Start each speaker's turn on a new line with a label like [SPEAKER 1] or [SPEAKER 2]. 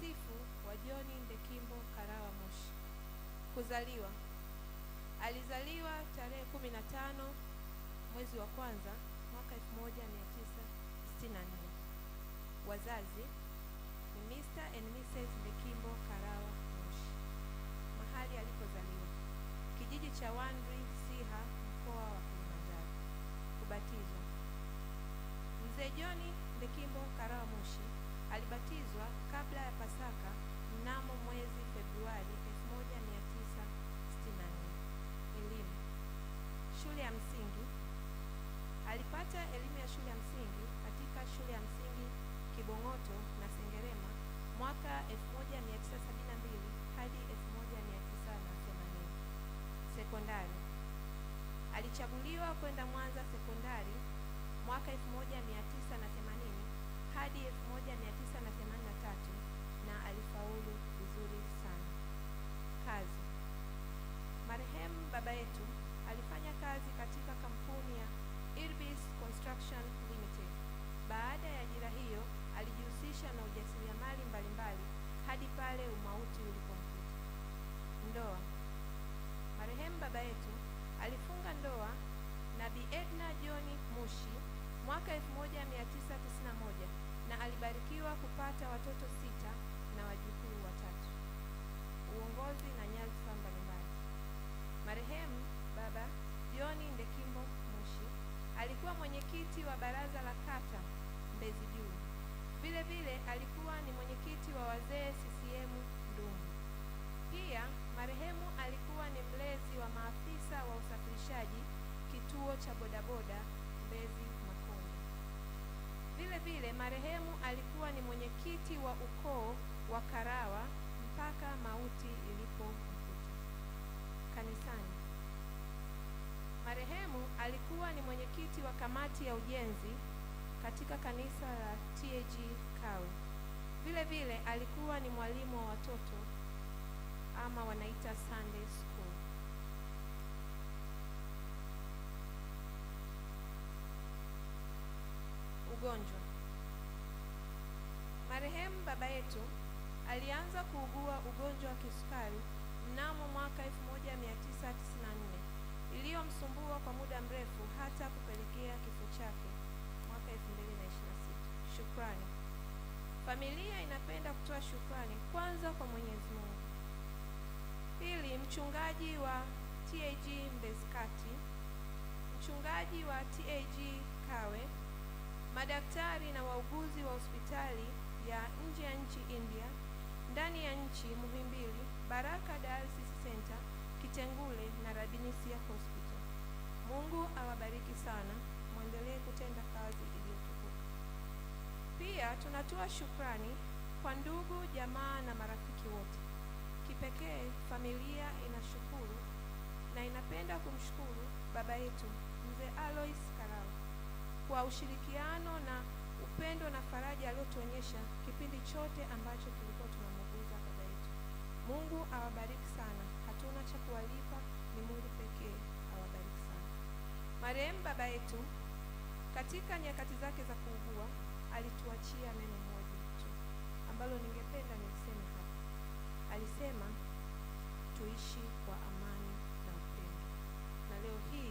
[SPEAKER 1] Wasifu wa John Ndekimbo Karawa Moshi. Kuzaliwa. Alizaliwa tarehe 15 mwezi wa kwanza mwaka 1964. Wazazi ni Mr. and Mrs. Ndekimbo Karawa Moshi. Mahali alipozaliwa: kijiji cha Wandri, Siha, mkoa wa Kilimanjaro. Kubatizwa. Mzee John Ndekimbo Karawa Moshi alibatizwa kabla ya Pasaka mnamo mwezi Februari 1964. Elimu. Shule ya msingi. Alipata elimu ya shule ya msingi katika shule ya msingi Kibong'oto na Sengerema mwaka 1972 hadi 1980. Sekondari. Alichaguliwa kwenda Mwanza Sekondari mwaka 1980 hadi 1983 na alifaulu vizuri sana. Kazi. Marehemu baba yetu alifanya kazi katika kampuni ya Irbis Construction Limited. Baada ya ajira hiyo, alijihusisha na ujasiriamali mbalimbali hadi pale umauti ulipomkuta. Ndoa. Marehemu baba yetu alifunga ndoa na Bi Edna John Moshi mwaka 1991 na alibarikiwa kupata watoto 6 na wajukuu 3. Uongozi na nyadhifa mbalimbali. Marehemu baba John Ndekimbo Moshi alikuwa mwenyekiti wa baraza la kata Mbezi Juu. Vile vile alikuwa ni mwenyekiti wa wazee CCM Ndumu. Pia marehemu alikuwa ni mlezi wa maafisa wa usafirishaji kituo cha bodaboda Mbezi Makonde. Vile vile marehemu alikuwa ni mwenyekiti wa ukoo wa Karawa mpaka mauti ilipomkuta. Kanisani. Marehemu alikuwa ni mwenyekiti wa kamati ya ujenzi katika kanisa la TAG Kawe. Vile vile alikuwa ni mwalimu wa watoto ama wanaita Sunday School. Ugonjwa. Marehemu baba yetu alianza kuugua ugonjwa wa kisukari mnamo mwaka 1994 iliyomsumbua kwa muda mrefu hata kupelekea kifo chake mwaka 2026. Shukrani. Familia inapenda kutoa shukrani kwanza kwa Mwenyezi Mungu. Pili, mchungaji wa TAG Mbezi Kati, mchungaji wa TAG Kawe, madaktari na wauguzi wa hospitali ya nje ya nchi India, ndani ya nchi Muhimbili, Baraka Dialysis Center, Kitengule na Radinisia Hospital. Mungu awabariki sana, muendelee kutenda kazi iliyotukuka. Pia tunatoa shukrani kwa ndugu, jamaa na marafiki wote. Kipekee familia inashukuru na inapenda kumshukuru baba yetu Mzee Alois Karawa kwa ushirikiano na upendo na faraja aliyotuonyesha kipindi chote ambacho tulikuwa tunamuuguza baba yetu. Mungu awabariki sana. Hatuna cha kuwalipa, ni Mungu pekee awabariki sana. Marehemu baba yetu katika nyakati zake za kuugua alituachia neno moja tu ambalo ningependa niseme hapa. Alisema tuishi kwa amani na upendo. Na leo hii